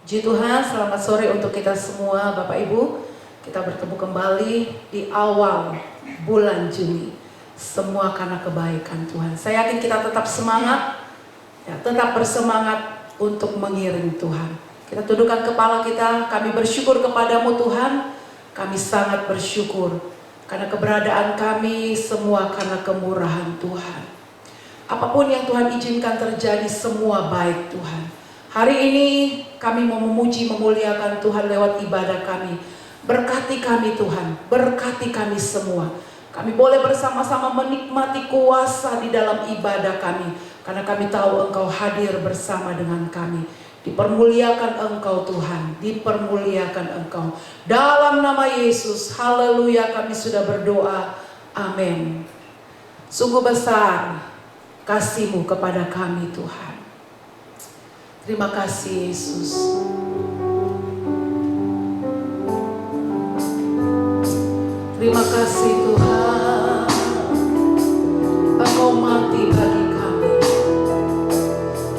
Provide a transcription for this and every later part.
Puji Tuhan, selamat sore untuk kita semua Bapak Ibu. Kita bertemu kembali di awal bulan Juni. Semua karena kebaikan Tuhan. Saya yakin kita tetap semangat, tetap bersemangat untuk mengiring Tuhan. Kita tundukkan kepala kita, kami bersyukur kepadamu Tuhan. Kami sangat bersyukur karena keberadaan kami semua karena kemurahan Tuhan. Apapun yang Tuhan izinkan terjadi, semua baik Tuhan. Hari ini kami mau memuji, memuliakan Tuhan lewat ibadah kami. Berkati kami Tuhan, berkati kami semua. Kami boleh bersama-sama menikmati kuasa di dalam ibadah kami. Karena kami tahu Engkau hadir bersama dengan kami. Dipermuliakan Engkau Tuhan, dipermuliakan Engkau. Dalam nama Yesus, haleluya, kami sudah berdoa. Amin. Sungguh besar kasih-Mu kepada kami Tuhan. Terima kasih Yesus. Terima kasih Tuhan. Engkau mati bagi kami.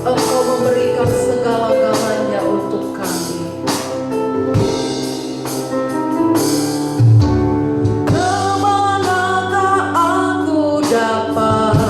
Engkau memberikan segala-galanya untuk kami. Kemanakah aku dapat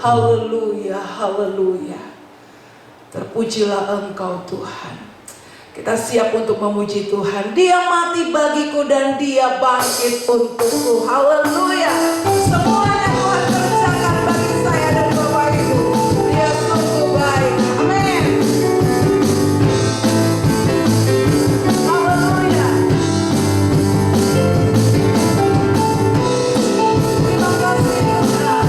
Haleluya, haleluya. Terpujilah Engkau Tuhan. Kita siap untuk memuji Tuhan. Dia mati bagiku dan Dia bangkit untukku. Haleluya. Semuanya Tuhan kerjakan bagi saya dan Bapak Ibu. Dia sungguh baik. Amin. Haleluya. Terima kasih Tuhan.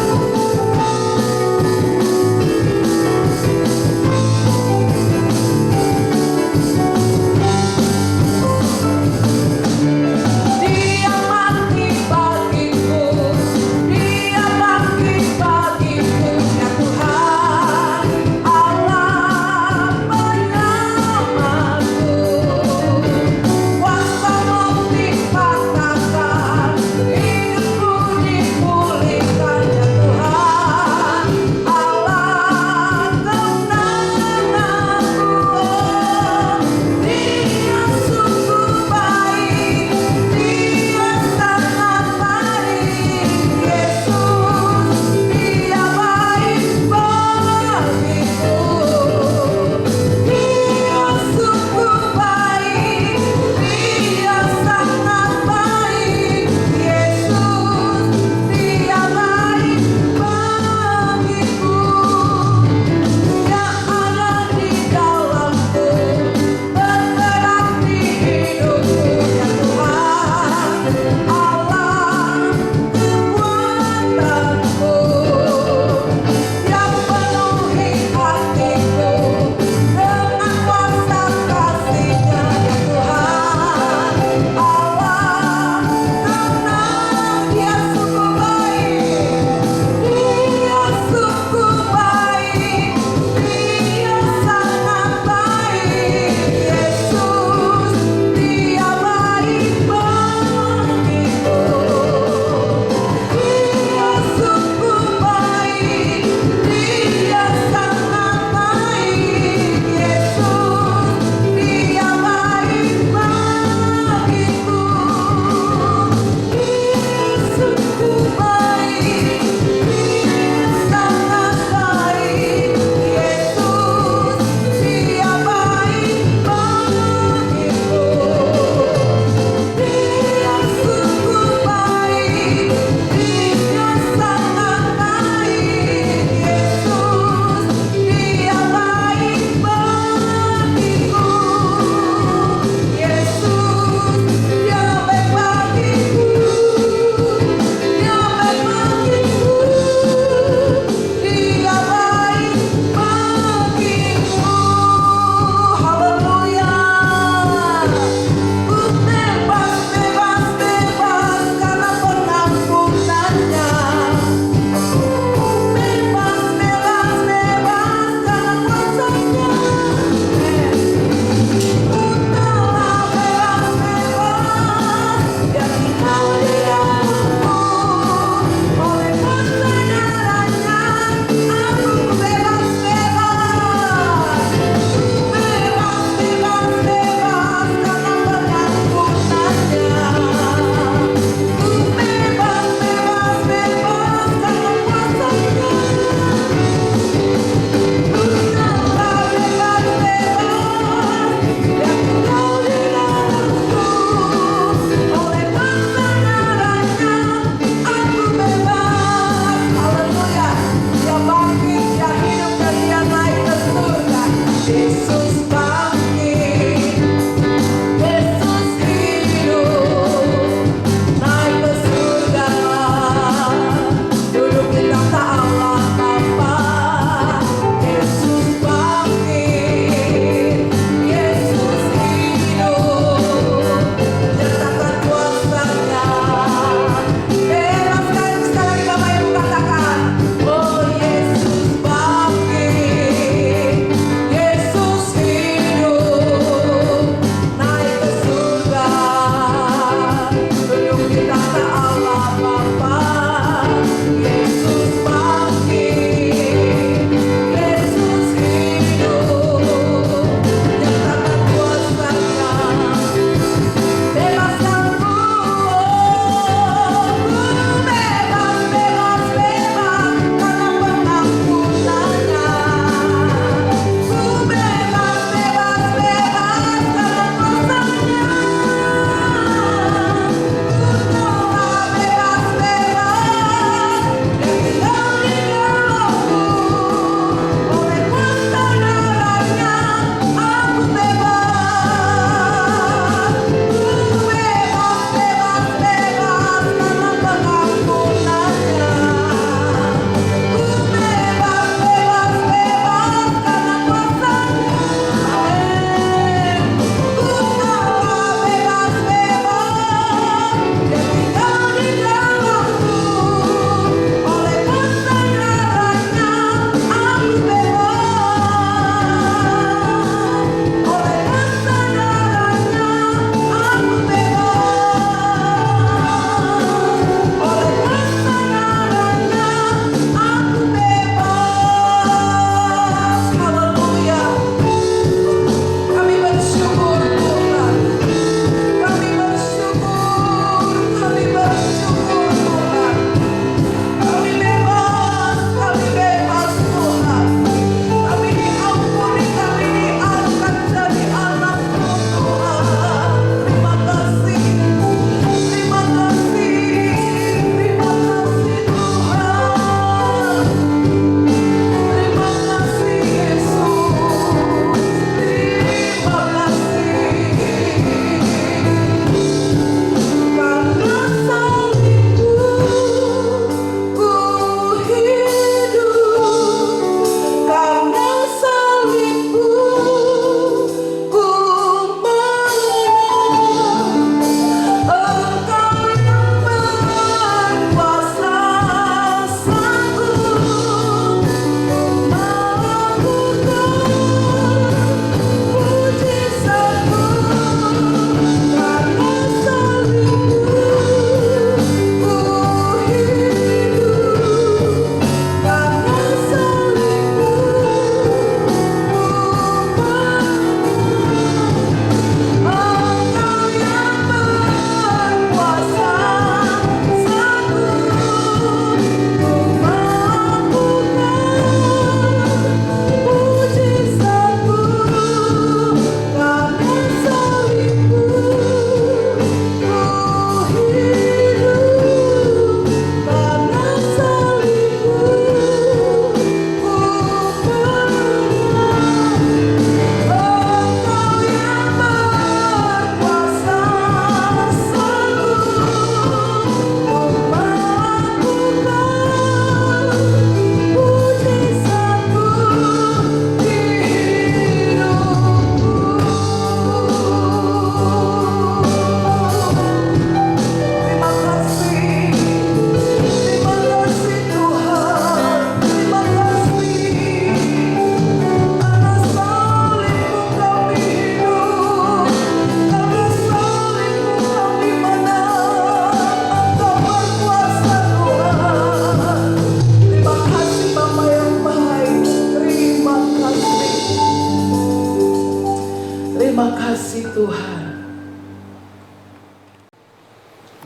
Dia mati bagiku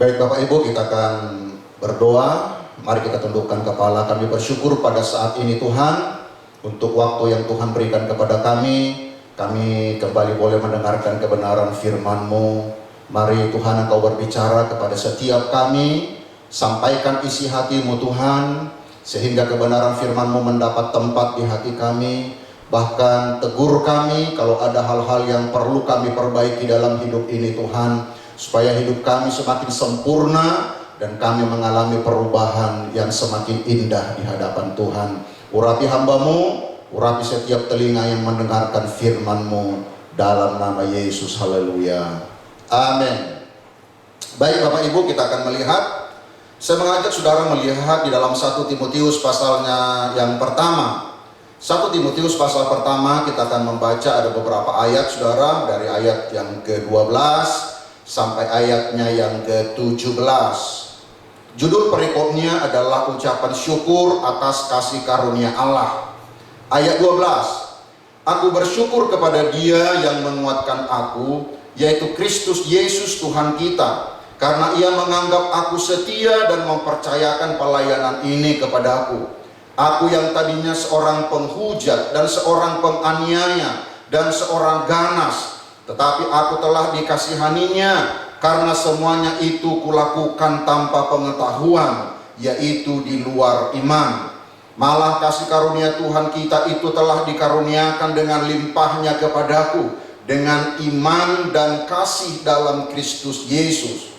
Baik Bapak Ibu, kita akan berdoa. Mari kita tundukkan kepala. Kami bersyukur pada saat ini Tuhan, untuk waktu yang Tuhan berikan kepada kami. Kami kembali boleh mendengarkan kebenaran firman-Mu. Mari Tuhan Engkau berbicara kepada setiap kami. Sampaikan isi hati-Mu Tuhan, sehingga kebenaran firman-Mu mendapat tempat di hati kami. Bahkan tegur kami kalau ada hal-hal yang perlu kami perbaiki dalam hidup ini Tuhan, supaya hidup kami semakin sempurna dan kami mengalami perubahan yang semakin indah di hadapan Tuhan. Urapi hamba-Mu, urapi setiap telinga yang mendengarkan firman-Mu, dalam nama Yesus. Haleluya. Amin. Baik Bapak Ibu, kita akan melihat. Saya mengajak saudara melihat di dalam 1 Timotius pasalnya yang pertama. 1 Timotius pasal pertama, kita akan membaca ada beberapa ayat saudara, dari ayat yang ke-12 sampai ayatnya yang ke-17. Judul perikopnya adalah ucapan syukur atas kasih karunia Allah. Ayat 12. Aku bersyukur kepada Dia yang menguatkan aku, yaitu Kristus Yesus Tuhan kita, karena Ia menganggap aku setia dan mempercayakan pelayanan ini kepadaku. Aku yang tadinya seorang penghujat dan seorang penganiaya dan seorang ganas, tetapi aku telah dikasihaninya, karena semuanya itu kulakukan tanpa pengetahuan, yaitu di luar iman. Malah kasih karunia Tuhan kita itu telah dikaruniakan dengan limpahnya kepadaku, dengan iman dan kasih dalam Kristus Yesus.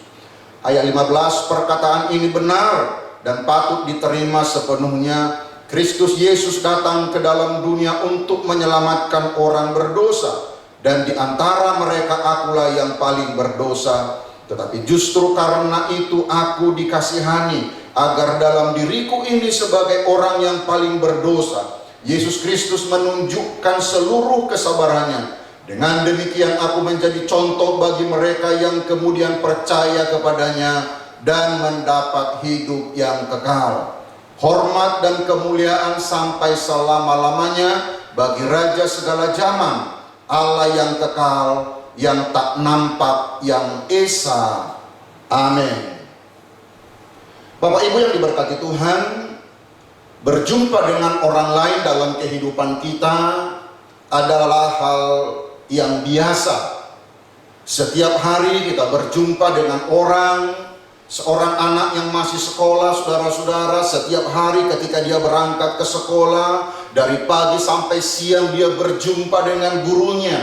Ayat 15, perkataan ini benar dan patut diterima sepenuhnya. Kristus Yesus datang ke dalam dunia untuk menyelamatkan orang berdosa, dan di antara mereka akulah yang paling berdosa. Tetapi justru karena itu aku dikasihani, agar dalam diriku ini sebagai orang yang paling berdosa, Yesus Kristus menunjukkan seluruh kesabarannya. Dengan demikian aku menjadi contoh bagi mereka yang kemudian percaya kepadanya dan mendapat hidup yang kekal. Hormat dan kemuliaan sampai selama-lamanya bagi Raja segala zaman, Allah yang kekal, yang tak nampak, yang esa. Amin. Bapak Ibu yang diberkati Tuhan, berjumpa dengan orang lain dalam kehidupan kita adalah hal yang biasa. Setiap hari kita berjumpa dengan orang. Seorang anak yang masih sekolah, saudara-saudara, setiap hari ketika dia berangkat ke sekolah, dari pagi sampai siang dia berjumpa dengan gurunya.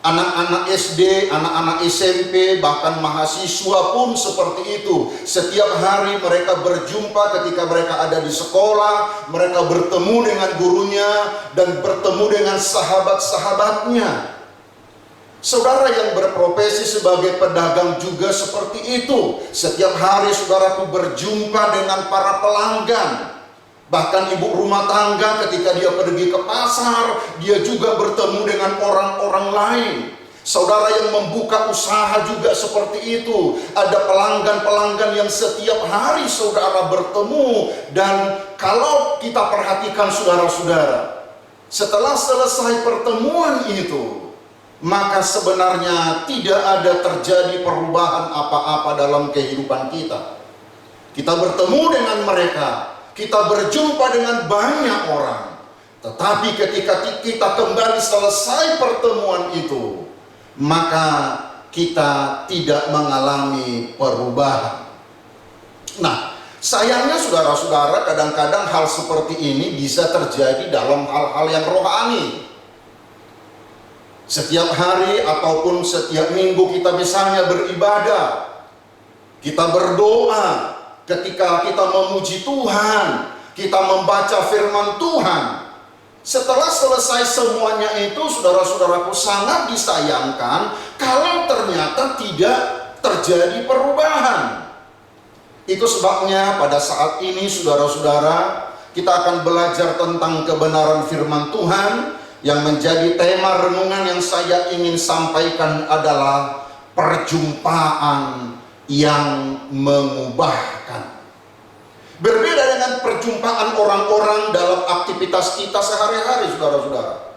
Anak-anak SD, anak-anak SMP, bahkan mahasiswa pun seperti itu. Setiap hari mereka berjumpa ketika mereka ada di sekolah, mereka bertemu dengan gurunya dan bertemu dengan sahabat-sahabatnya. Saudara yang berprofesi sebagai pedagang juga seperti itu. Setiap hari saudaraku berjumpa dengan para pelanggan. Bahkan ibu rumah tangga ketika dia pergi ke pasar, dia juga bertemu dengan orang-orang lain. Saudara yang membuka usaha juga seperti itu. Ada pelanggan-pelanggan yang setiap hari saudara bertemu. Dan kalau kita perhatikan saudara-saudara, setelah selesai pertemuan itu, maka sebenarnya tidak ada terjadi perubahan apa-apa dalam kehidupan kita. Kita bertemu dengan mereka, kita berjumpa dengan banyak orang, tetapi ketika kita kembali selesai pertemuan itu, maka kita tidak mengalami perubahan. Nah, sayangnya saudara-saudara, kadang-kadang hal seperti ini bisa terjadi dalam hal-hal yang rohani. Setiap hari ataupun setiap minggu kita misalnya beribadah, kita berdoa, ketika kita memuji Tuhan, kita membaca firman Tuhan. Setelah selesai semuanya itu, saudara-saudaraku, sangat disayangkan kalau ternyata tidak terjadi perubahan. Itu sebabnya pada saat ini saudara-saudara, kita akan belajar tentang kebenaran firman Tuhan. Yang menjadi tema renungan yang saya ingin sampaikan adalah perjumpaan yang mengubahkan. Berbeda dengan perjumpaan orang-orang dalam aktivitas kita sehari-hari, saudara-saudara.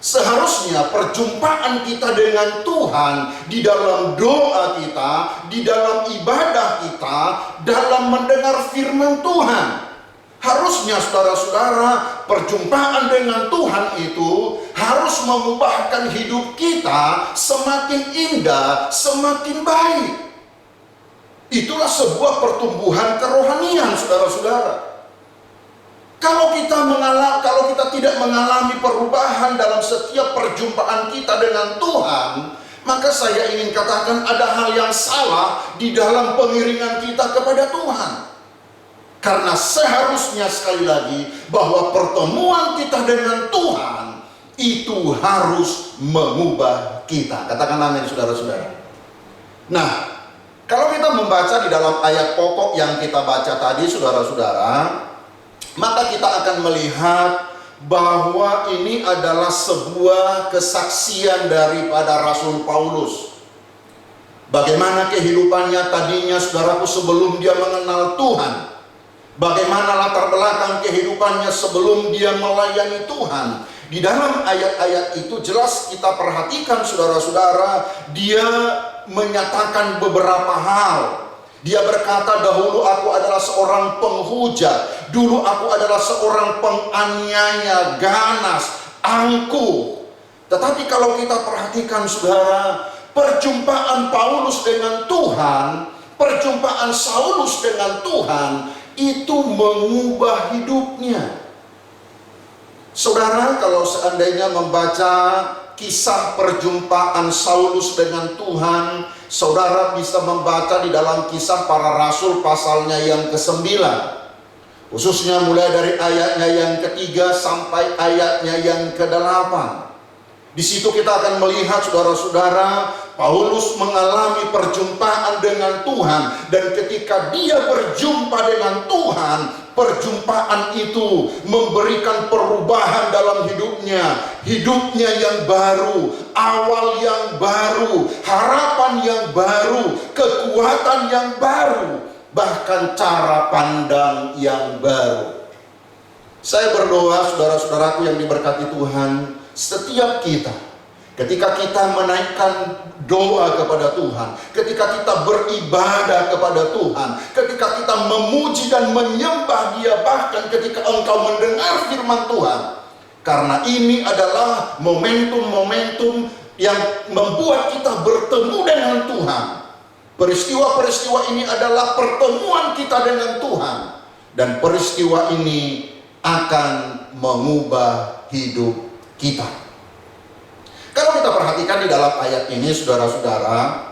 Seharusnya perjumpaan kita dengan Tuhan di dalam doa kita, di dalam ibadah kita, dalam mendengar firman Tuhan. Harusnya saudara-saudara, perjumpaan dengan Tuhan itu harus mengubahkan hidup kita semakin indah, semakin baik. Itulah sebuah pertumbuhan kerohanian, saudara-saudara. Kalau kita tidak mengalami perubahan dalam setiap perjumpaan kita dengan Tuhan, maka saya ingin katakan ada hal yang salah di dalam pengiringan kita kepada Tuhan. Karena seharusnya sekali lagi bahwa pertemuan kita dengan Tuhan itu harus mengubah kita. Katakan amin, saudara-saudara. Nah, kalau kita membaca di dalam ayat pokok yang kita baca tadi, saudara-saudara, maka kita akan melihat bahwa ini adalah sebuah kesaksian daripada Rasul Paulus. Bagaimana kehidupannya tadinya, saudaraku, sebelum dia mengenal Tuhan. Bagaimana latar belakang kehidupannya sebelum dia melayani Tuhan. Di dalam ayat-ayat itu jelas kita perhatikan, saudara-saudara, dia menyatakan beberapa hal. Dia berkata, dahulu aku adalah seorang penghujat, dulu aku adalah seorang penganiaya, ganas, angkuh. Tetapi kalau kita perhatikan, saudara, perjumpaan Paulus dengan Tuhan, perjumpaan Saulus dengan Tuhan, itu mengubah hidupnya. Saudara, kalau seandainya membaca kisah perjumpaan Saulus dengan Tuhan, saudara bisa membaca di dalam Kisah Para Rasul pasalnya yang ke-9. Khususnya mulai dari ayatnya yang ke-3 sampai ayatnya yang ke-8. Di situ kita akan melihat, saudara-saudara, Paulus mengalami perjumpaan dengan Tuhan. Dan ketika dia berjumpa dengan Tuhan, perjumpaan itu memberikan perubahan dalam hidupnya. Hidupnya yang baru, awal yang baru, harapan yang baru, kekuatan yang baru, bahkan cara pandang yang baru. Saya berdoa, saudara-saudaraku yang diberkati Tuhan, setiap kita, ketika kita menaikkan doa kepada Tuhan, ketika kita beribadah kepada Tuhan, ketika kita memuji dan menyembah Dia, bahkan ketika engkau mendengar firman Tuhan, karena ini adalah momentum-momentum yang membuat kita bertemu dengan Tuhan. Peristiwa-peristiwa ini adalah pertemuan kita dengan Tuhan, dan peristiwa ini akan mengubah hidup kita. Kalau kita perhatikan di dalam ayat ini, saudara-saudara,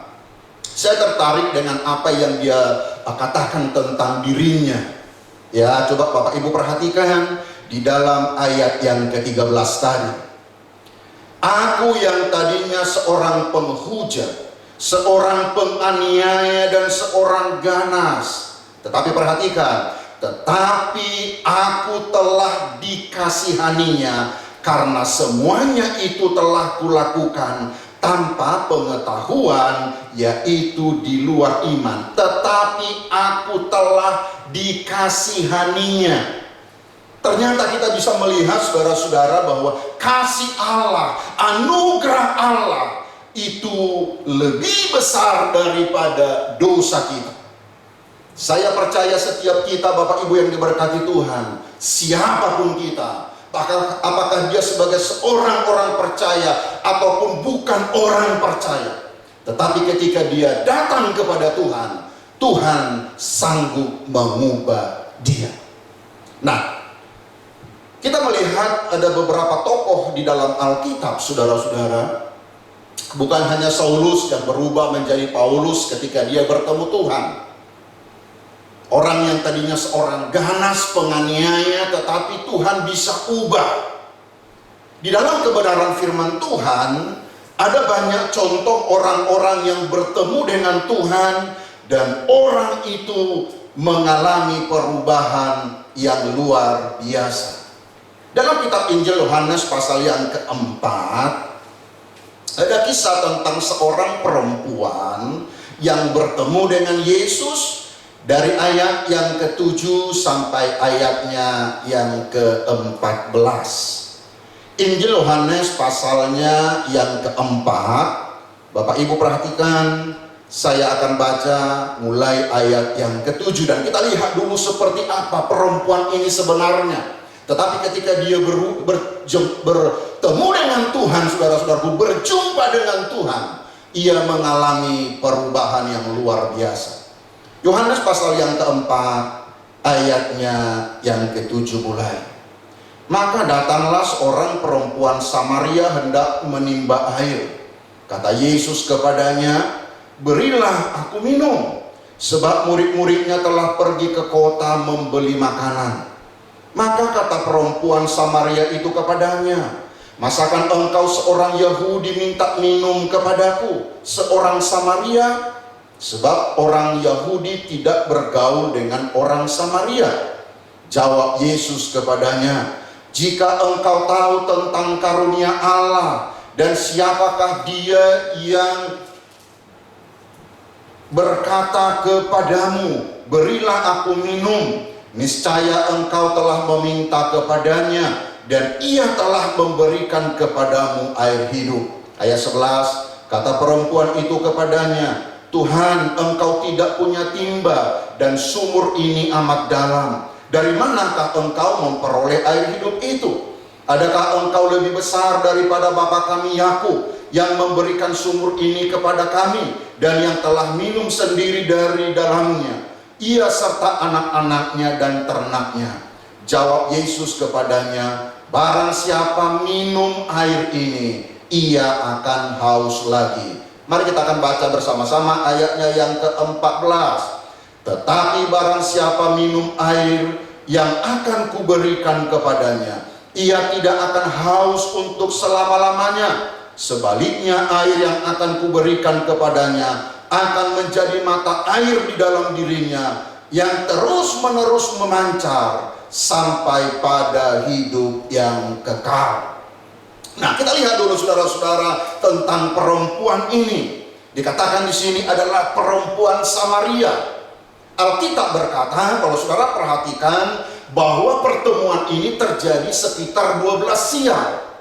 saya tertarik dengan apa yang dia katakan tentang dirinya. Ya, coba Bapak Ibu perhatikan di dalam ayat yang ke-13 tadi. Aku yang tadinya seorang penghujat, seorang penganiaya dan seorang ganas. Tetapi perhatikan, tetapi aku telah dikasihaninya, karena semuanya itu telah kulakukan tanpa pengetahuan, yaitu di luar iman. Tetapi aku telah dikasihaninya. Ternyata kita bisa melihat, saudara-saudara, bahwa kasih Allah, anugerah Allah itu lebih besar daripada dosa kita. Saya percaya setiap kita, Bapak Ibu yang diberkati Tuhan, siapapun kita, apakah dia sebagai seorang orang percaya ataupun bukan orang percaya, tetapi ketika dia datang kepada Tuhan, Tuhan sanggup mengubah dia. Nah, kita melihat ada beberapa tokoh di dalam Alkitab, saudara-saudara. Bukan hanya Saulus yang berubah menjadi Paulus ketika dia bertemu Tuhan. Orang yang tadinya seorang ganas penganiaya, tetapi Tuhan bisa ubah. Di dalam kebenaran firman Tuhan, ada banyak contoh orang-orang yang bertemu dengan Tuhan, dan orang itu mengalami perubahan yang luar biasa. Dalam kitab Injil Yohanes pasal yang keempat, ada kisah tentang seorang perempuan yang bertemu dengan Yesus. Dari ayat yang ke-7 sampai ayatnya yang ke-14. Injil Yohanes pasalnya yang keempat. Bapak Ibu perhatikan, saya akan baca mulai ayat yang ke-7. Dan kita lihat dulu seperti apa perempuan ini sebenarnya. Tetapi ketika dia bertemu dengan Tuhan, saudara-saudaraku, berjumpa dengan Tuhan, ia mengalami perubahan yang luar biasa. Yohanes pasal yang keempat, ayatnya yang ke-7 mulai. Maka datanglah seorang perempuan Samaria hendak menimba air. Kata Yesus kepadanya, berilah aku minum, sebab murid-muridnya telah pergi ke kota membeli makanan. Maka kata perempuan Samaria itu kepadanya, masakan engkau seorang Yahudi minta minum kepadaku, seorang Samaria? Sebab orang Yahudi tidak bergaul dengan orang Samaria. Jawab Yesus kepadanya, jika engkau tahu tentang karunia Allah dan siapakah dia yang berkata kepadamu, berilah aku minum, niscaya engkau telah meminta kepadanya dan ia telah memberikan kepadamu air hidup. Ayat 11, kata perempuan itu kepadanya, Tuhan, engkau tidak punya timba dan sumur ini amat dalam. Dari manakah engkau memperoleh air hidup itu? Adakah engkau lebih besar daripada bapa kami Yakub yang memberikan sumur ini kepada kami dan yang telah minum sendiri dari dalamnya, ia serta anak-anaknya dan ternaknya? Jawab Yesus kepadanya, barang siapa minum air ini, ia akan haus lagi. Mari kita akan baca bersama-sama ayatnya yang ke-14. Tetapi barang siapa minum air yang akan kuberikan kepadanya, ia tidak akan haus untuk selama-lamanya. Sebaliknya air yang akan kuberikan kepadanya akan menjadi mata air di dalam dirinya yang terus-menerus memancar sampai pada hidup yang kekal. Nah, kita lihat dulu saudara-saudara tentang perempuan ini. Dikatakan di sini adalah perempuan Samaria. Alkitab berkata, kalau saudara perhatikan, bahwa pertemuan ini terjadi sekitar 12 siang.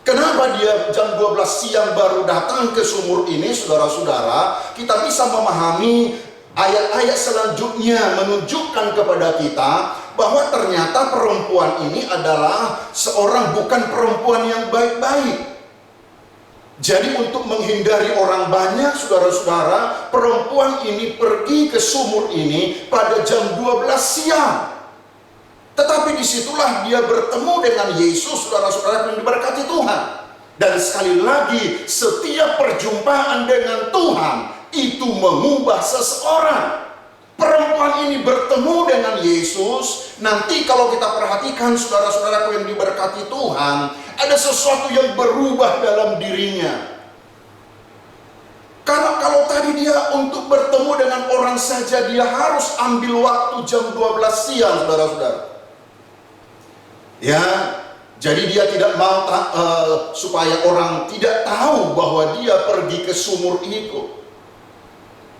Kenapa dia jam 12 siang baru datang ke sumur ini, saudara-saudara? Kita bisa memahami ayat-ayat selanjutnya menunjukkan kepada kita bahwa ternyata perempuan ini adalah bukan perempuan yang baik-baik. Jadi untuk menghindari orang banyak, saudara-saudara, perempuan ini pergi ke sumur ini pada jam 12 siang. Tetapi disitulah dia bertemu dengan Yesus, saudara-saudara yang diberkati Tuhan. Dan sekali lagi, setiap perjumpaan dengan Tuhan itu mengubah seseorang. Perempuan ini bertemu dengan Yesus. Nanti kalau kita perhatikan, saudara-saudaraku yang diberkati Tuhan, ada sesuatu yang berubah dalam dirinya. Karena kalau tadi dia untuk bertemu dengan orang saja, dia harus ambil waktu jam 12 siang, saudara-saudara. Ya, jadi dia tidak mau supaya orang tidak tahu bahwa dia pergi ke sumur itu.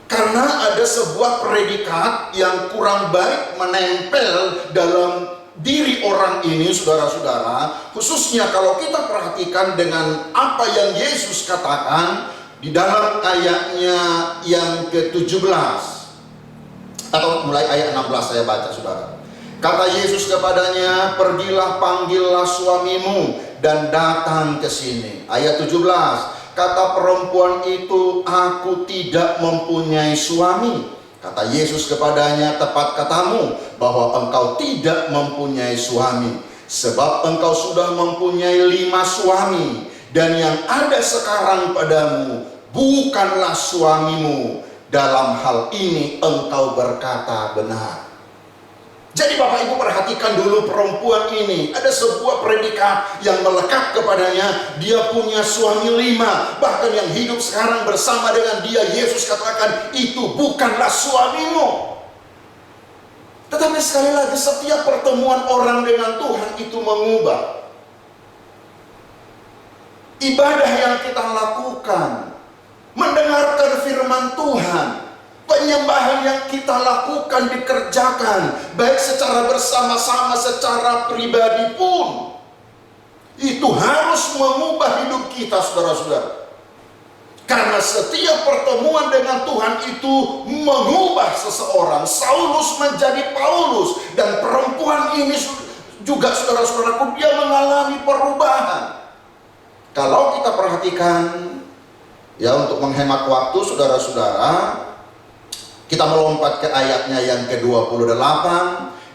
Karena ada sebuah predikat yang kurang baik menempel dalam diri orang ini, saudara-saudara. Khususnya kalau kita perhatikan dengan apa yang Yesus katakan di dalam ayatnya yang ke-17. Atau mulai ayat 16 saya baca, saudara. Kata Yesus kepadanya, pergilah panggillah suamimu dan datang ke sini. Ayat 17. Kata perempuan itu, aku tidak mempunyai suami. Kata Yesus kepadanya, tepat katamu bahwa engkau tidak mempunyai suami. Sebab engkau sudah mempunyai 5 suami. Dan yang ada sekarang padamu bukanlah suamimu. Dalam hal ini engkau berkata benar. Jadi Bapak Ibu perhatikan dulu perempuan ini. Ada sebuah predikat yang melekat kepadanya. Dia punya suami 5. Bahkan yang hidup sekarang bersama dengan dia, Yesus katakan, itu bukanlah suamimu. Tetapi sekali lagi, setiap pertemuan orang dengan Tuhan itu mengubah. Ibadah yang kita lakukan, mendengarkan firman Tuhan, penyembahan yang kita lakukan, dikerjakan baik secara bersama-sama, secara pribadi pun, Itu harus mengubah hidup kita, saudara-saudara. Karena setiap pertemuan dengan Tuhan itu mengubah seseorang. Saulus menjadi Paulus, dan perempuan ini juga, saudara-saudaraku, dia mengalami perubahan. Kalau kita perhatikan, ya, untuk menghemat waktu, saudara-saudara, kita melompat ke ayatnya yang ke-28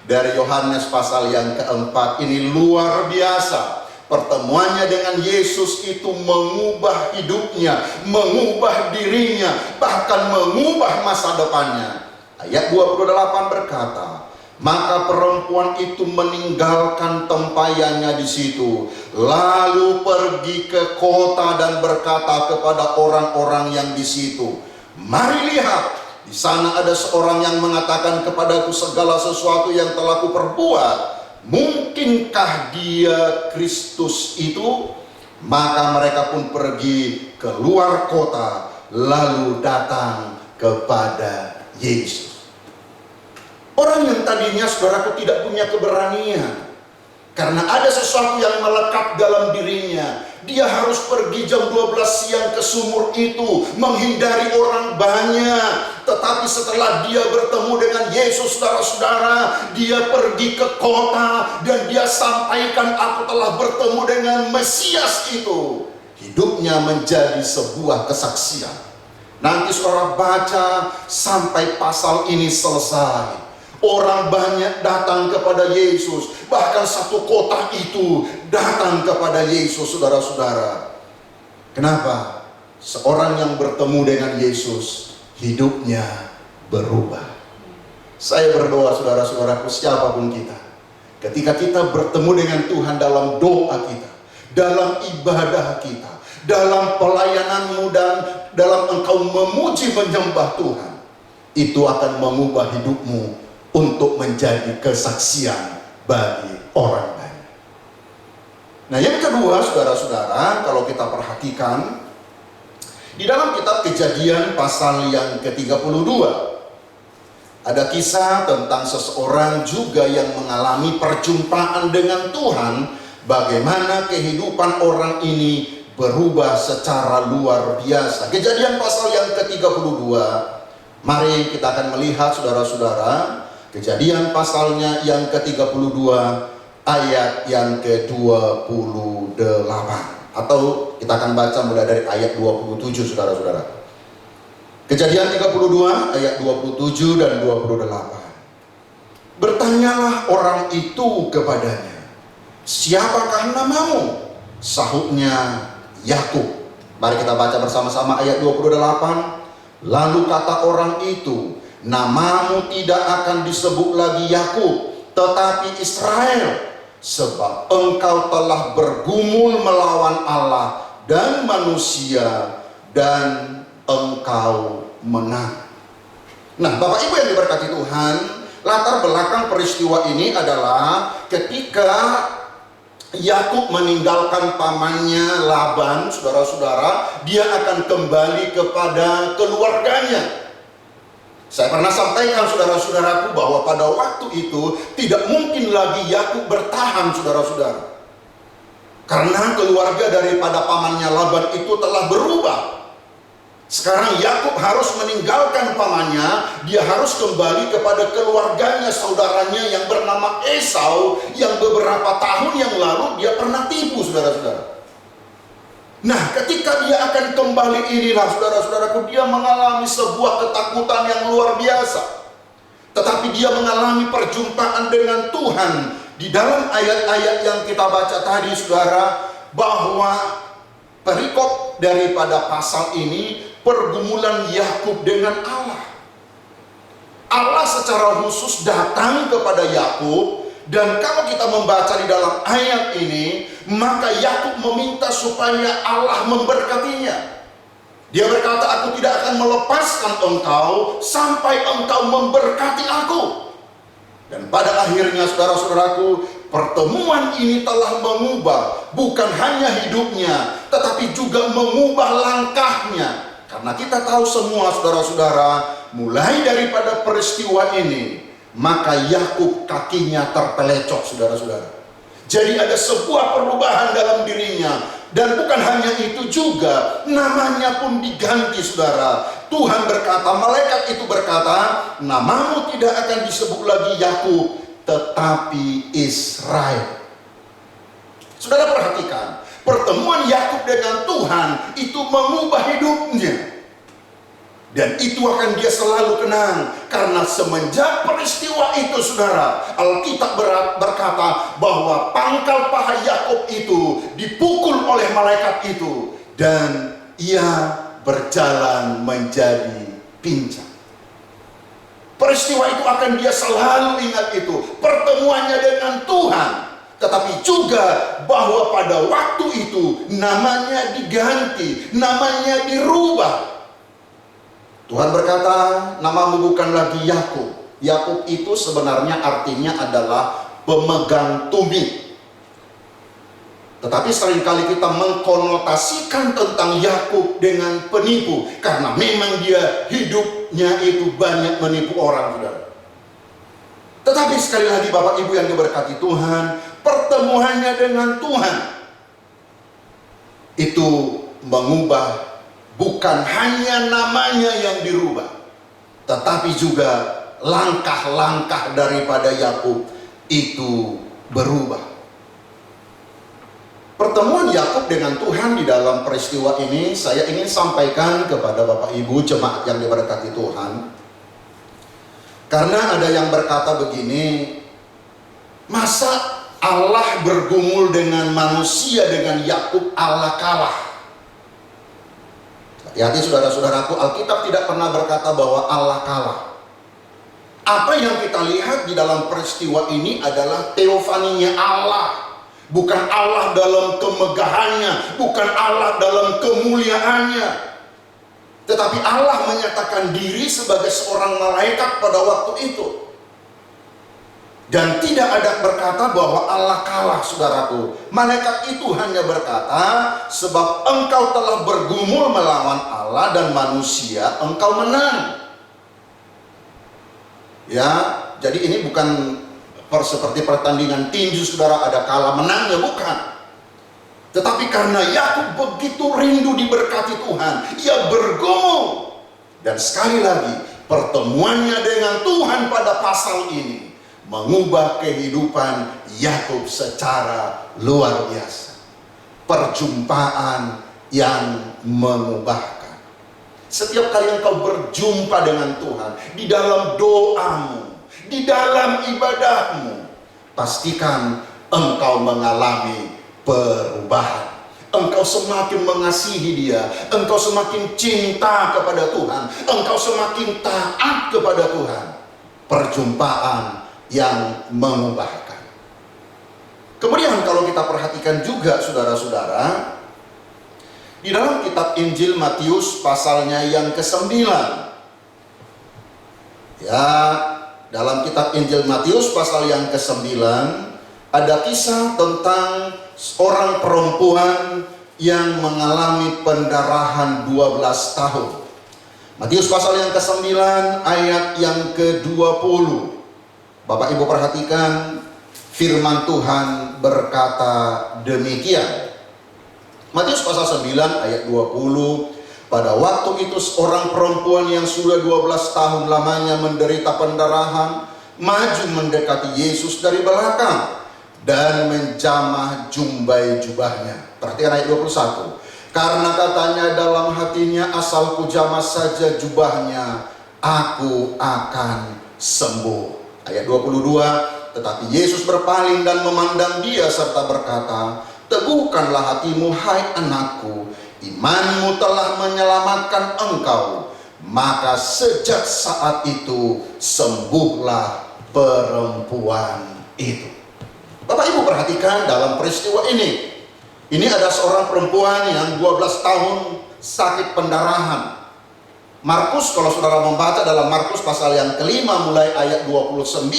dari Yohanes pasal yang keempat. Ini luar biasa. Pertemuannya dengan Yesus itu mengubah hidupnya, mengubah dirinya, bahkan mengubah masa depannya. Ayat 28 berkata, maka perempuan itu meninggalkan tempayannya di situ, lalu pergi ke kota dan berkata kepada orang-orang yang di situ, mari lihat, di sana ada seorang yang mengatakan kepadaku segala sesuatu yang telah kuperbuat. Mungkinkah dia Kristus itu? Maka mereka pun pergi keluar kota, lalu datang kepada Yesus. Orang yang tadinya, saudaraku, tidak punya keberanian karena ada sesuatu yang melekat dalam dirinya. Dia harus pergi jam 12 siang ke sumur itu, menghindari orang banyak. Tetapi setelah dia bertemu dengan Yesus, saudara-saudara, dia pergi ke kota dan dia sampaikan, aku telah bertemu dengan Mesias itu. Hidupnya menjadi sebuah kesaksian. Nanti saudara baca sampai pasal ini selesai. Orang banyak datang kepada Yesus. Bahkan satu kota itu datang kepada Yesus, saudara-saudara. Kenapa? Seorang yang bertemu dengan Yesus, hidupnya berubah. Saya berdoa, saudara-saudaraku, siapapun kita, ketika kita bertemu dengan Tuhan dalam doa kita, dalam ibadah kita, dalam pelayananmu, dan dalam engkau memuji menyembah Tuhan, itu akan mengubah hidupmu untuk menjadi kesaksian bagi orang banyak. Nah, yang kedua, saudara-saudara, kalau kita perhatikan di dalam kitab Kejadian pasal yang ke-32, ada kisah tentang seseorang juga yang mengalami perjumpaan dengan Tuhan. Bagaimana kehidupan orang ini berubah secara luar biasa. Kejadian pasal yang ke-32, mari kita akan melihat, saudara-saudara, Kejadian pasalnya yang ke-32 ayat yang ke-28. Atau kita akan baca mulai dari ayat 27, saudara-saudara. Kejadian 32 ayat 27 dan 28. Bertanyalah orang itu kepadanya, siapakah namamu? Sahutnya, Yakub. Mari kita baca bersama-sama ayat 28. Lalu kata orang itu, namamu tidak akan disebut lagi Yakub, tetapi Israel, sebab engkau telah bergumul melawan Allah dan manusia, dan engkau menang. Nah, Bapak Ibu yang diberkati Tuhan, latar belakang peristiwa ini adalah ketika Yakub meninggalkan pamannya Laban, saudara-saudara, dia akan kembali kepada keluarganya. Saya pernah sampaikan, saudara-saudaraku, bahwa pada waktu itu tidak mungkin lagi Yakub bertahan, saudara-saudara, karena keluarga daripada pamannya Laban itu telah berubah. Sekarang Yakub harus meninggalkan pamannya, dia harus kembali kepada keluarganya, saudaranya yang bernama Esau, yang beberapa tahun yang lalu dia pernah tipu, saudara-saudara. Nah, ketika dia akan kembali inilah, saudara-saudaraku, dia mengalami sebuah ketakutan yang luar biasa. Tetapi dia mengalami perjumpaan dengan Tuhan. Di dalam ayat-ayat yang kita baca tadi, saudara, bahwa perikop daripada pasal ini, pergumulan Yakub dengan Allah. Allah secara khusus datang kepada Yakub. Dan kalau kita membaca di dalam ayat ini, maka Yakub meminta supaya Allah memberkatinya. Dia berkata, aku tidak akan melepaskan engkau sampai engkau memberkati aku. Dan pada akhirnya, saudara-saudaraku, pertemuan ini telah mengubah bukan hanya hidupnya, tetapi juga mengubah langkahnya. Karena kita tahu semua, saudara-saudara, mulai daripada peristiwa ini, maka Yakub kakinya terpelecok, saudara-saudara. Jadi ada sebuah perubahan dalam dirinya. Dan bukan hanya itu juga, namanya pun diganti, saudara. Tuhan berkata, malaikat itu berkata, namamu tidak akan disebut lagi Yakub, tetapi Israel. Saudara perhatikan, pertemuan Yakub dengan Tuhan itu mengubah hidupnya. Dan itu akan dia selalu kenang. Karena semenjak peristiwa itu, saudara, Alkitab berkata bahwa pangkal paha Yakub itu dipukul oleh malaikat itu. Dan ia berjalan menjadi pincang. Peristiwa itu akan dia selalu ingat itu. Pertemuannya dengan Tuhan. Tetapi juga bahwa pada waktu itu namanya diganti, namanya dirubah. Tuhan berkata, namamu bukan lagi Yakub. Yakub itu sebenarnya artinya adalah pemegang tumit. Tetapi seringkali kita mengkonotasikan tentang Yakub dengan penipu. Karena memang dia hidupnya itu banyak menipu orang, saudara. Tetapi sekali lagi Bapak Ibu yang diberkati Tuhan, pertemuannya dengan Tuhan itu mengubah. Bukan hanya namanya yang dirubah, tetapi juga langkah-langkah daripada Yakub itu berubah. Pertemuan Yakub dengan Tuhan di dalam peristiwa ini saya ingin sampaikan kepada Bapak Ibu jemaat yang diberkati Tuhan. Karena ada yang berkata begini, masa Allah bergumul dengan manusia dengan Yakub Allah kalah? Hati-hati saudara-saudaraku, Alkitab tidak pernah berkata bahwa Allah kalah. Apa yang kita lihat di dalam peristiwa ini adalah teofaninya Allah. Bukan Allah dalam kemegahannya, bukan Allah dalam kemuliaannya. Tetapi Allah menyatakan diri sebagai seorang malaikat pada waktu itu. Dan tidak ada berkata bahwa Allah kalah, saudaraku. Malaikat itu hanya berkata, sebab engkau telah bergumul melawan Allah dan manusia, engkau menang. Ya, jadi ini bukan seperti pertandingan tinju, saudara, ada kalah menangnya, bukan. Tetapi karena Yakub begitu rindu diberkati Tuhan, ia bergumul. Dan sekali lagi, pertemuannya dengan Tuhan pada pasal ini mengubah kehidupan Yakub secara luar biasa. Perjumpaan yang mengubahkan. Setiap kali engkau berjumpa dengan Tuhan, di dalam doamu, di dalam ibadahmu, pastikan engkau mengalami perubahan. Engkau semakin mengasihi Dia, engkau semakin cinta kepada Tuhan, engkau semakin taat kepada Tuhan. Perjumpaan yang mengubahkan. Kemudian kalau kita perhatikan juga saudara-saudara, di dalam kitab Injil Matius pasalnya yang ke-9. Ya, dalam kitab Injil Matius pasal yang ke-9 ada kisah tentang seorang perempuan yang mengalami pendarahan 12 tahun. Matius pasal yang ke-9 ayat yang ke-20. Bapak Ibu perhatikan, firman Tuhan berkata demikian. Matius pasal 9 ayat 20. Pada waktu itu seorang perempuan yang sudah 12 tahun lamanya menderita pendarahan maju mendekati Yesus dari belakang dan menjamah jumbai jubahnya. Perhatikan ayat 21. Karena katanya dalam hatinya, asal ku jamah saja jubahnya, aku akan sembuh. Ayat 22, tetapi Yesus berpaling dan memandang dia serta berkata, teguhkanlah hatimu hai anakku, imanmu telah menyelamatkan engkau. Maka sejak saat itu sembuhlah perempuan itu. Bapak Ibu perhatikan dalam peristiwa ini. Ini ada seorang perempuan yang 12 tahun sakit pendarahan. Markus, kalau saudara membaca dalam Markus pasal yang ke-5 mulai ayat 29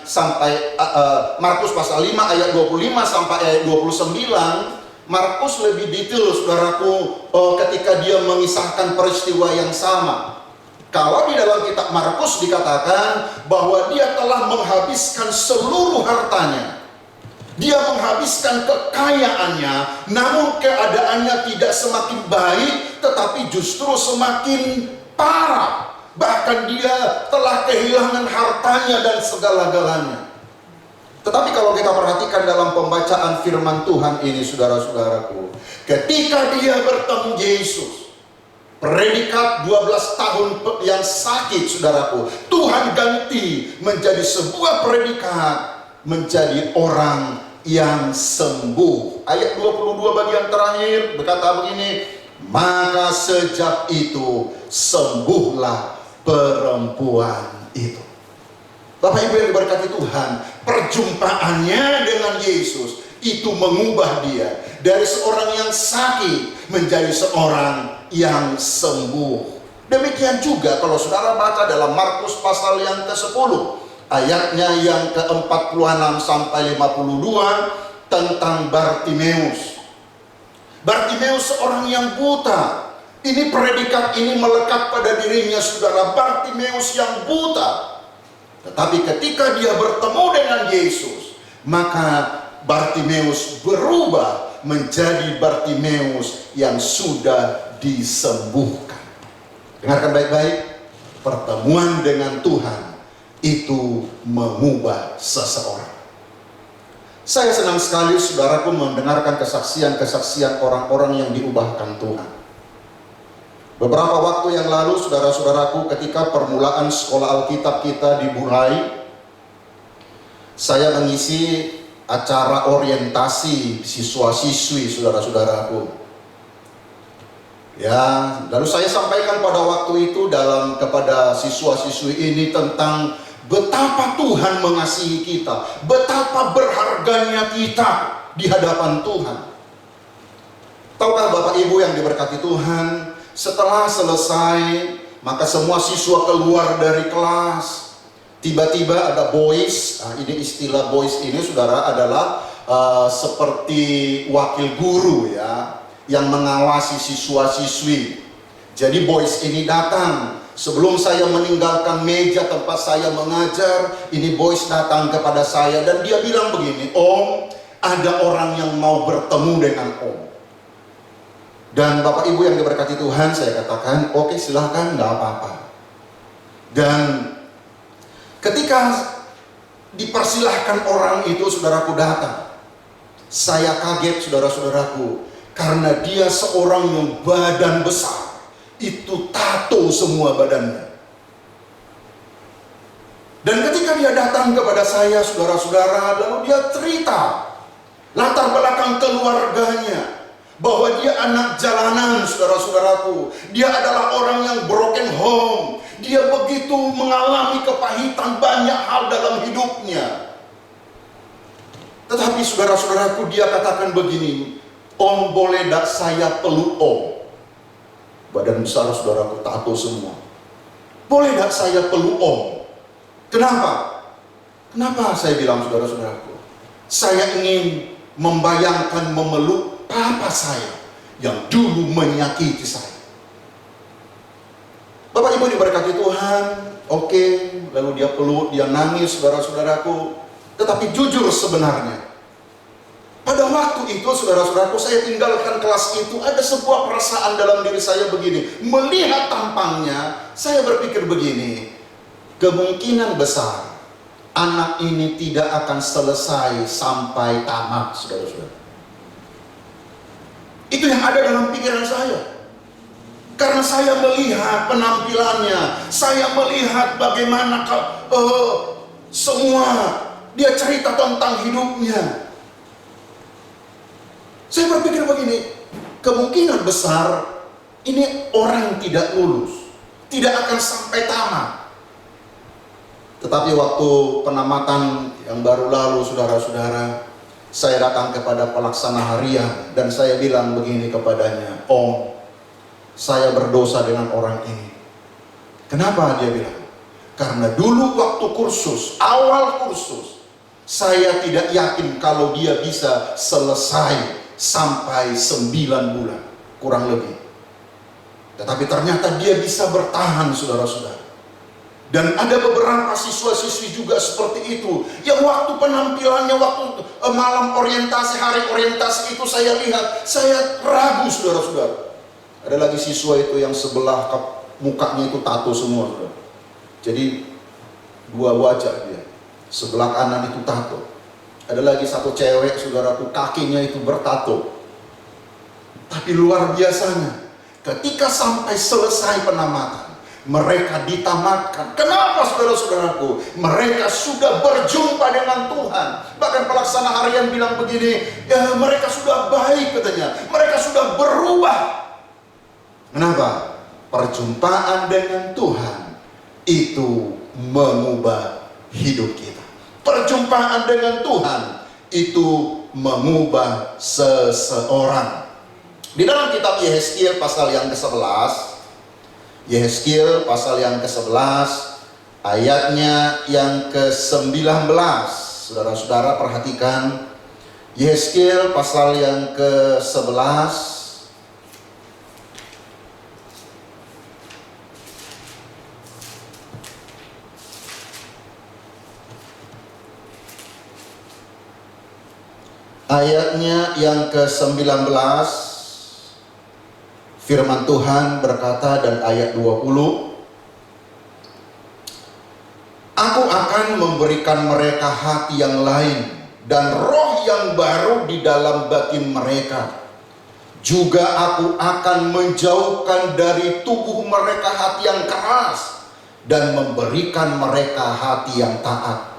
sampai Markus pasal 5 ayat 25 sampai ayat 29, Markus lebih detail saudaraku ketika dia mengisahkan peristiwa yang sama. Kalau di dalam kitab Markus dikatakan bahwa dia telah menghabiskan seluruh hartanya. Dia menghabiskan kekayaannya, namun keadaannya tidak semakin baik, tetapi justru semakin parah. Bahkan dia telah kehilangan hartanya dan segala-galanya. Tetapi kalau kita perhatikan dalam pembacaan firman Tuhan ini, saudara-saudaraku, ketika dia bertemu Yesus, predikat 12 tahun yang sakit, saudaraku, Tuhan ganti menjadi sebuah predikat, menjadi orang yang sembuh. Ayat 22 bagian terakhir berkata begini, maka sejak itu sembuhlah perempuan itu. Bapak Ibu yang diberkati Tuhan, perjumpaannya dengan Yesus itu mengubah dia dari seorang yang sakit menjadi seorang yang sembuh. Demikian juga kalau saudara baca dalam Markus pasal yang ke-10, ayatnya yang ke-46 sampai 52 tentang Bartimeus. Bartimeus seorang yang buta. Ini predikat ini melekat pada dirinya, saudara. Bartimeus yang buta. Tetapi ketika dia bertemu dengan Yesus, maka Bartimeus berubah menjadi Bartimeus yang sudah disembuhkan. Dengarkan baik-baik, pertemuan dengan Tuhan itu mengubah seseorang. Saya senang sekali saudaraku mendengarkan kesaksian-kesaksian orang-orang yang diubahkan Tuhan. Beberapa waktu yang lalu, saudara-saudaraku, ketika permulaan sekolah Alkitab kita dimulai, saya mengisi acara orientasi siswa-siswi, saudara-saudaraku. Ya, lalu saya sampaikan pada waktu itu kepada siswa-siswi ini tentang betapa Tuhan mengasihi kita, betapa berharganya kita di hadapan Tuhan. Tahukah Bapak Ibu yang diberkati Tuhan, setelah selesai, maka semua siswa keluar dari kelas. Tiba-tiba ada boys. Nah, ini istilah boys ini, saudara, adalah seperti wakil guru ya, yang mengawasi siswa-siswi. Jadi boys ini datang. Sebelum saya meninggalkan meja tempat saya mengajar, ini boys datang kepada saya dan dia bilang begini, Om, ada orang yang mau bertemu dengan Om. Dan Bapak Ibu yang diberkati Tuhan, saya katakan, oke, silahkan, nggak apa-apa. Dan ketika dipersilahkan orang itu, saudaraku datang. Saya kaget, saudara-saudaraku, karena dia seorang yang badan besar. Itu tato semua badannya. Dan ketika dia datang kepada saya, saudara-saudara, lalu dia cerita latar belakang keluarganya, bahwa dia anak jalanan, saudara-saudaraku. Dia adalah orang yang broken home. Dia begitu mengalami kepahitan banyak hal dalam hidupnya. Tetapi saudara-saudaraku, dia katakan begini, Om, boleh tak saya peluk Om? Badan besar, saudaraku, tato semua. Boleh tak saya peluk Om? Kenapa? Kenapa saya bilang, saudara-saudaraku? Saya ingin membayangkan memeluk papa saya yang dulu menyakiti saya. Bapak Ibu diberkati Tuhan, oke, lalu dia peluk, dia nangis, saudara-saudaraku. Tetapi jujur sebenarnya, pada waktu itu, saudara-saudaraku, saya tinggalkan kelas itu, ada sebuah perasaan dalam diri saya begini. Melihat tampangnya, saya berpikir begini, kemungkinan besar anak ini tidak akan selesai sampai tamat, saudara-saudara. Itu yang ada dalam pikiran saya. Karena saya melihat penampilannya, saya melihat bagaimana semua dia cerita tentang hidupnya. Saya berpikir begini, kemungkinan besar ini orang yang tidak lulus, tidak akan sampai tamat. Tetapi waktu penamatan yang baru lalu, saudara-saudara, saya datang kepada pelaksana harian dan saya bilang begini kepadanya, Om, saya berdosa dengan orang ini. Kenapa? Dia bilang, karena dulu waktu kursus, awal kursus, saya tidak yakin kalau dia bisa selesai sampai 9 bulan, kurang lebih. Tetapi ternyata dia bisa bertahan, saudara-saudara. Dan ada beberapa siswa-siswi juga seperti itu, yang waktu penampilannya, waktu malam orientasi, hari orientasi itu saya lihat, saya ragu saudara-saudara. Ada lagi siswa itu yang sebelah mukanya itu tato semua, saudara. Jadi dua wajah dia, sebelah kanan itu tato. Ada lagi satu cewek, saudaraku, kakinya itu bertato. Tapi luar biasanya, ketika sampai selesai penamatan, mereka ditamatkan. Kenapa saudara-saudaraku? Mereka sudah berjumpa dengan Tuhan. Bahkan pelaksana harian bilang begini, ya mereka sudah baik katanya. Mereka sudah berubah. Kenapa? Perjumpaan dengan Tuhan itu mengubah hidup kita. Perjumpaan dengan Tuhan itu mengubah seseorang. Di dalam kitab Yehezkiel pasal yang ke-11, Yehezkiel pasal yang ke-11 ayatnya yang ke-19. Saudara-saudara perhatikan Yehezkiel pasal yang ke-11 ayatnya yang ke-19. Firman Tuhan berkata, dan ayat 20, Aku akan memberikan mereka hati yang lain dan roh yang baru di dalam batin mereka. Juga aku akan menjauhkan dari tubuh mereka hati yang keras dan memberikan mereka hati yang taat,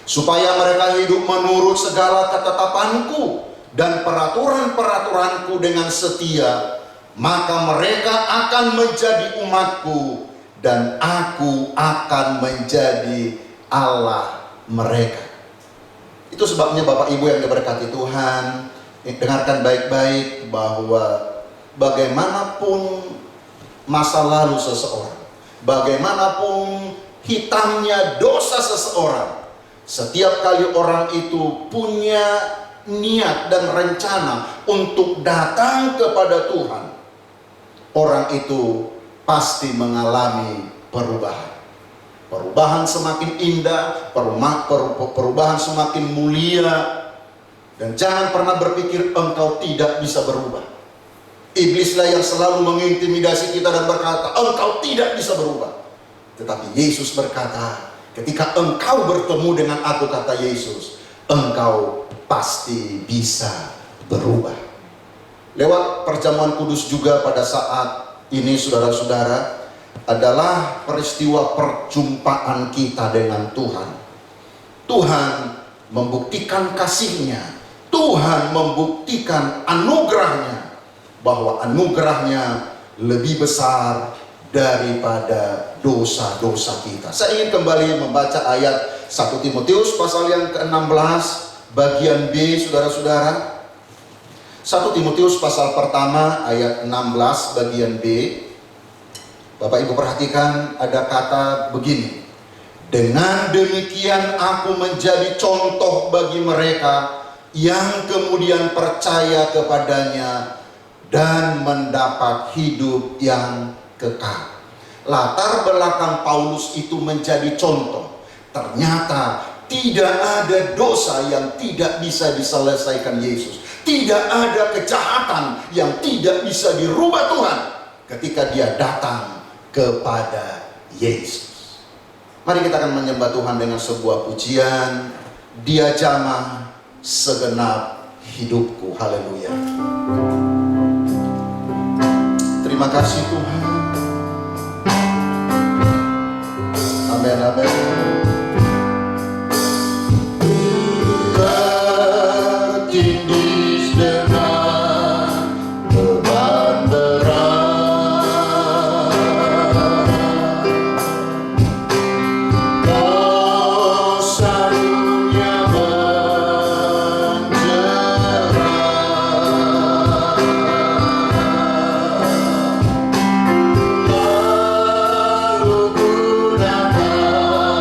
supaya mereka hidup menurut segala ketetapanku dan peraturan-peraturanku dengan setia. Maka mereka akan menjadi umatku dan aku akan menjadi Allah mereka. Itu sebabnya Bapak Ibu yang diberkati Tuhan, dengarkan baik-baik bahwa bagaimanapun masa lalu seseorang, bagaimanapun hitamnya dosa seseorang, setiap kali orang itu punya niat dan rencana untuk datang kepada Tuhan, orang itu pasti mengalami perubahan. Perubahan semakin indah, perubahan semakin mulia. Dan jangan pernah berpikir engkau tidak bisa berubah. Iblislah yang selalu mengintimidasi kita dan berkata, engkau tidak bisa berubah. Tetapi Yesus berkata, ketika engkau bertemu dengan aku, kata Yesus, engkau pasti bisa berubah. Lewat perjamuan kudus juga pada saat ini, saudara-saudara, adalah peristiwa perjumpaan kita dengan Tuhan. Tuhan membuktikan kasih-Nya, Tuhan membuktikan anugerah-Nya, bahwa anugerah-Nya lebih besar daripada dosa-dosa kita. Saya ingin kembali membaca ayat 1 Timotius pasal yang ke-16 bagian B, saudara-saudara. 1 Timotius pasal pertama ayat 16 bagian B. Bapak Ibu perhatikan, ada kata begini, dengan demikian aku menjadi contoh bagi mereka yang kemudian percaya kepadanya dan mendapat hidup yang kekal. Latar belakang Paulus itu menjadi contoh. Ternyata tidak ada dosa yang tidak bisa diselesaikan Yesus. Tidak ada kejahatan yang tidak bisa dirubah Tuhan ketika dia datang kepada Yesus. Mari kita akan menyembah Tuhan dengan sebuah pujian, Dia jamah segenap hidupku. Haleluya. Terima kasih Tuhan. Amin, amin. Tertindih dengan beban berat, dosa dunia menjerat, lalu ku datang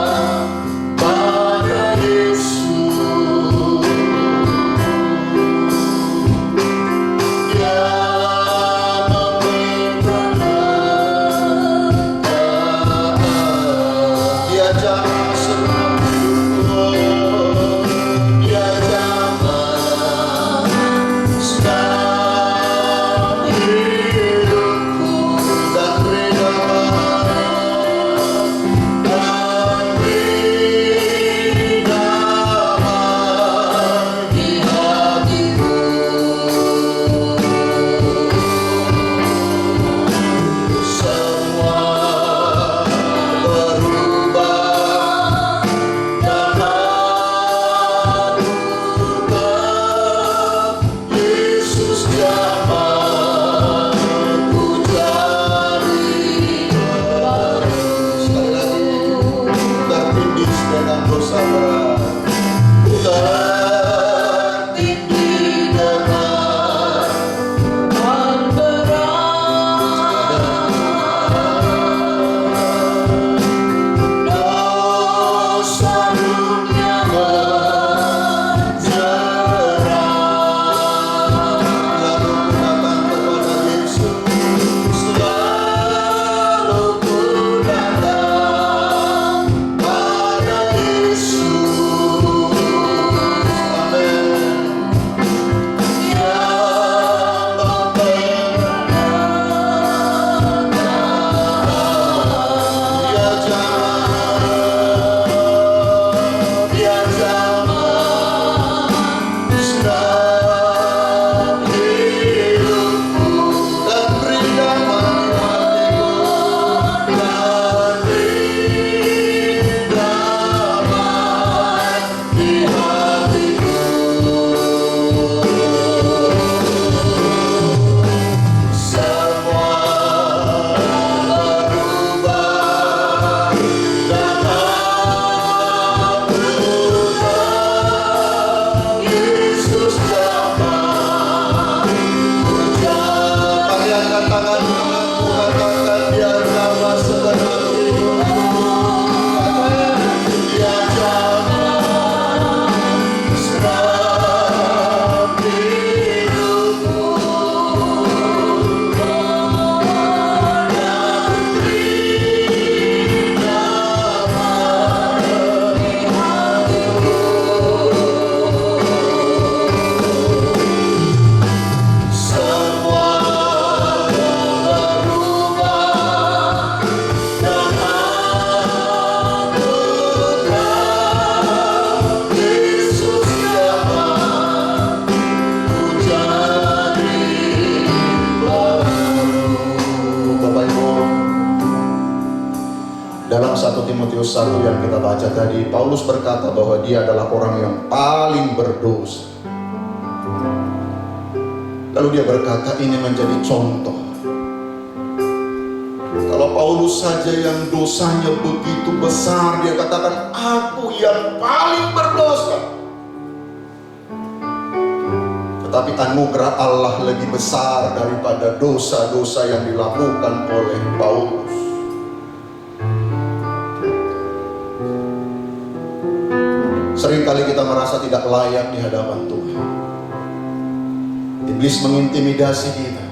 tangan-tangan Tuhan akan dia jamah segenap hidupku. Dia jamah segenap hidupku. Dalam 1 Timotius 1 yang kita baca tadi, Paulus berkata bahwa dia adalah orang yang paling berdosa. Lalu dia berkata ini menjadi contoh. Kalau Paulus saja yang dosanya begitu besar, dia katakan aku yang paling berdosa. Tetapi anugerah Allah lebih besar daripada dosa-dosa yang dilakukan oleh Paulus. Seringkali kita merasa tidak layak di hadapan Tuhan. Iblis mengintimidasi kita.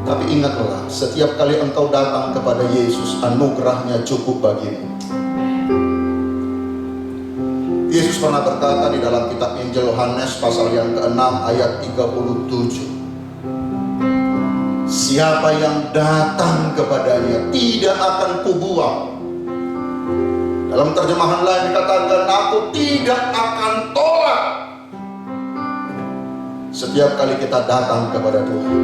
Tapi ingatlah, setiap kali engkau datang kepada Yesus, anugerahnya cukup bagimu. Yesus pernah berkata di dalam kitab Injil Yohanes pasal yang ke-6 ayat 37. Siapa yang datang kepadanya tidak akan kubuang. Dalam terjemahan lain dikatakan, aku tidak akan tolak. Setiap kali kita datang kepada Tuhan.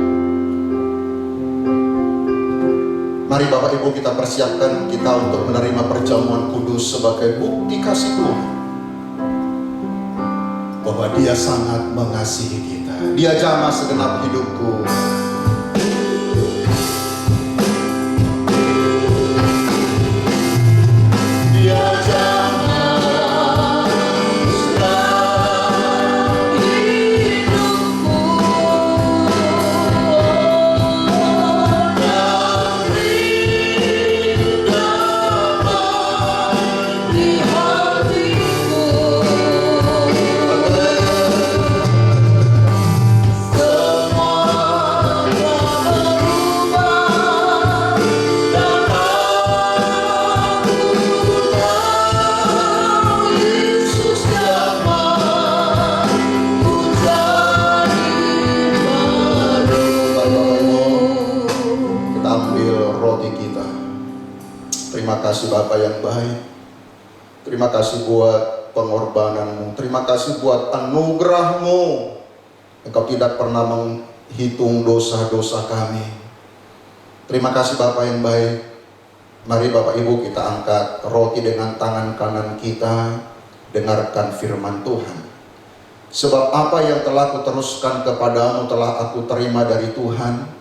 Mari Bapak Ibu kita persiapkan kita untuk menerima perjamuan kudus sebagai bukti kasih Tuhan. Bahwa Dia sangat mengasihi kita. Dia jamah segenap hidupku. Terima kasih Bapa yang baik. Terima kasih buat pengorbananmu. Terima kasih buat anugerahmu. Engkau tidak pernah menghitung dosa-dosa kami. Terima kasih Bapa yang baik. Mari Bapak Ibu kita angkat roti dengan tangan kanan kita. Dengarkan firman Tuhan. Sebab apa yang telah kuteruskan kepadamu telah aku terima dari Tuhan,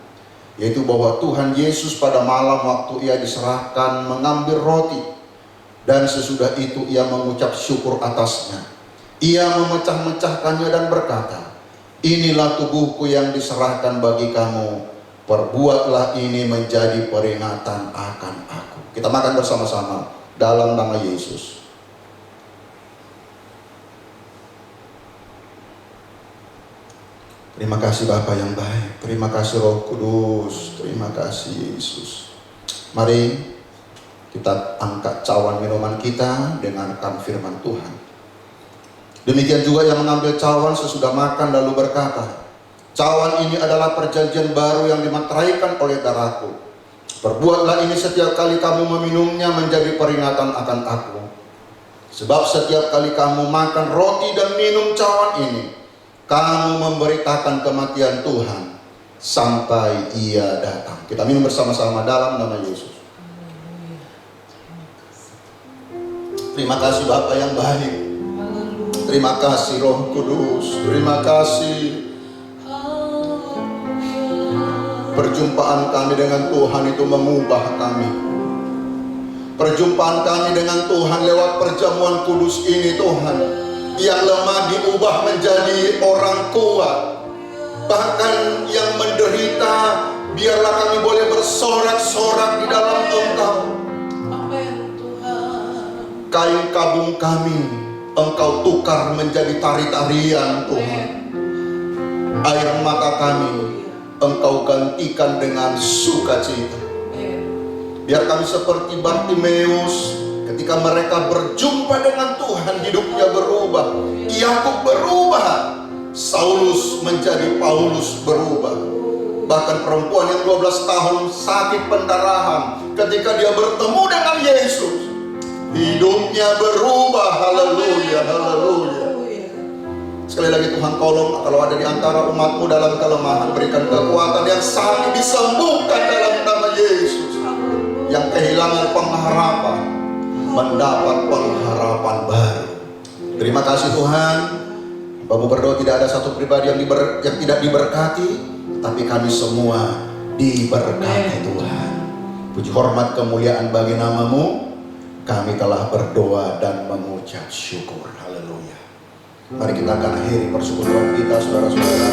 yaitu bahwa Tuhan Yesus pada malam waktu Ia diserahkan mengambil roti, dan sesudah itu Ia mengucap syukur atasnya. Ia memecah-mecahkannya dan berkata, inilah tubuhku yang diserahkan bagi kamu, perbuatlah ini menjadi peringatan akan aku. Kita makan bersama-sama dalam nama Yesus. Terima kasih Bapa yang baik. Terima kasih Roh Kudus. Terima kasih Yesus. Mari kita angkat cawan minuman kita, dengarkan firman Tuhan. Demikian juga yang mengambil cawan sesudah makan lalu berkata, cawan ini adalah perjanjian baru yang dimateraikan oleh darahku. Perbuatlah ini setiap kali kamu meminumnya menjadi peringatan akan aku. Sebab setiap kali kamu makan roti dan minum cawan ini, kamu memberitakan kematian Tuhan sampai Ia datang. Kita minum bersama-sama dalam nama Yesus. Terima kasih Bapa yang baik. Terima kasih Roh Kudus. Terima kasih. Perjumpaan kami dengan Tuhan itu mengubah kami. Perjumpaan kami dengan Tuhan lewat perjamuan kudus ini Tuhan, yang lemah diubah menjadi orang kuat. Bahkan yang menderita Biarlah kami boleh bersorak-sorak di dalam Engkau. Amin Tuhan. Kain kabung kami Engkau tukar menjadi tari-tarian Tuhan. Air mata kami Engkau gantikan dengan sukacita. Biar kami seperti Bartimeus, ketika mereka berjumpa dengan Tuhan, hidupnya berubah. Yakub berubah, Saulus menjadi Paulus berubah. Bahkan perempuan yang 12 tahun sakit pendarahan, ketika dia bertemu dengan Yesus, hidupnya berubah. Haleluya, haleluya. Sekali lagi Tuhan, tolong kalau ada di antara umat-Mu dalam kelemahan, berikan kekuatan yang sakit disembuhkan dalam nama Yesus. Yang kehilangan pengharapan mendapat pengharapan baru. Terima kasih Tuhan. Hamba-Mu berdoa tidak ada satu pribadi yang tidak diberkati, tapi kami semua diberkati Tuhan. Puji hormat kemuliaan bagi nama-Mu. Kami telah berdoa dan mengucap syukur. Haleluya. Mari kita akan akhiri persekutuan kita, saudara-saudara.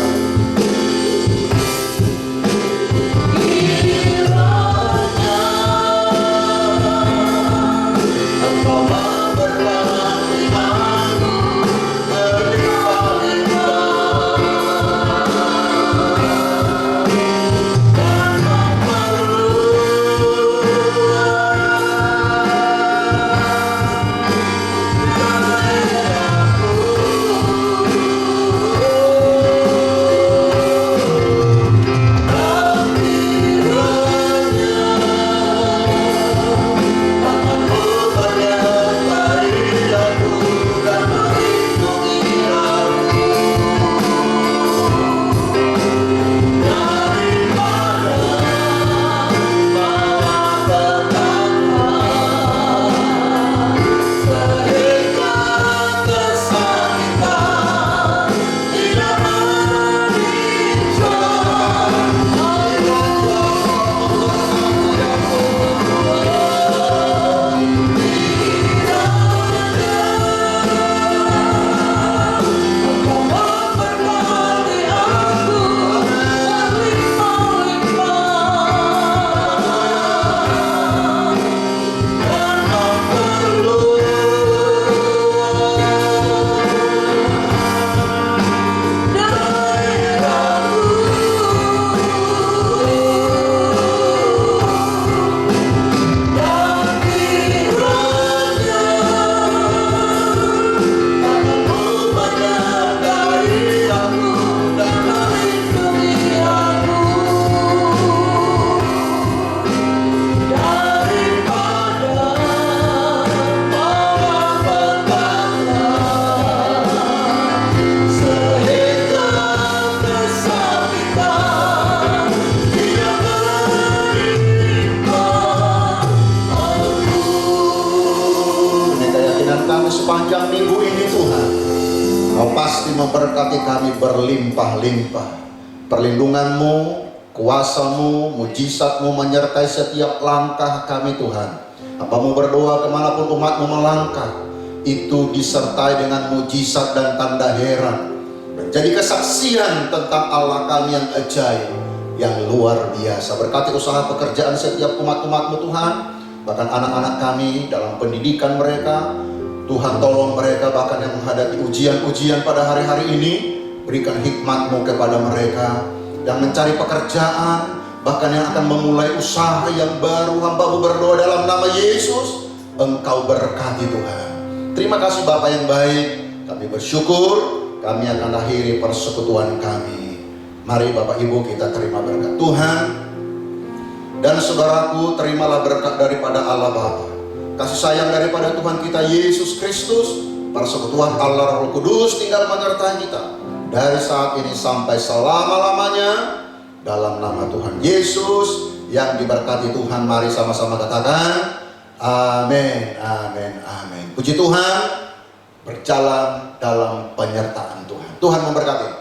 Sepanjang minggu ini Tuhan, Kau pasti memberkati kami berlimpah-limpah. Perlindungan-Mu, kuasa-Mu, mujizat-Mu menyertai setiap langkah kami Tuhan. Hamba-Mu berdoa kemanapun umat-Mu melangkah, itu disertai dengan mujizat dan tanda heran, menjadi kesaksian tentang Allah kami yang ajaib, yang luar biasa. Berkati usaha pekerjaan setiap umat-umat-Mu Tuhan, bahkan anak-anak kami dalam pendidikan mereka. Tuhan tolong mereka bahkan yang menghadapi ujian-ujian pada hari-hari ini. Berikan hikmat-Mu kepada mereka yang mencari pekerjaan, bahkan yang akan memulai usaha yang baru. Hamba-Mu berdoa dalam nama Yesus, Engkau berkati Tuhan. Terima kasih Bapa yang baik. Kami bersyukur. Kami akan akhiri persekutuan kami. Mari Bapak Ibu kita terima berkat Tuhan. Dan saudaraku, terimalah berkat daripada Allah Bapa, kasih sayang daripada Tuhan kita Yesus Kristus, persekutuan Allah Roh Kudus tinggal menyertai kita dari saat ini sampai selama-lamanya. Dalam nama Tuhan Yesus yang diberkati Tuhan, mari sama-sama katakan amin, amin, amin. Puji Tuhan, berjalan dalam penyertaan Tuhan. Tuhan memberkati.